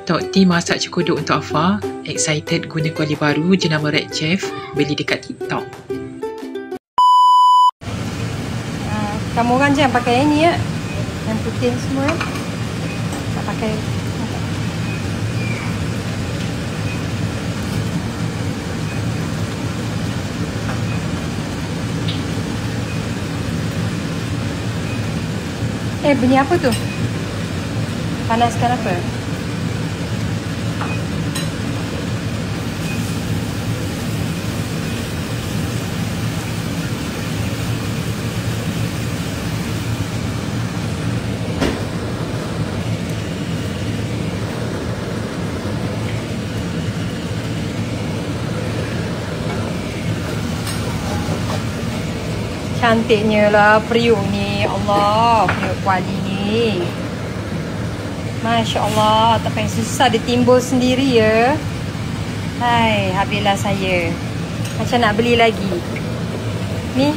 Tok T masak cekodok untuk Afar. Excited guna kuali baru jenama Red Chef. Beli dekat TikTok. Kamu orang jangan pakai yang ni ya. Yang putih semua. Tak pakai. Bunyi apa tu? Panaskan apa? Cantiknya lah periuk ni. Allah, periuk kuali ni. Masya Allah, tak payah susah ditimbul sendiri ya. Hai, habislah saya. Macam nak beli lagi. Ni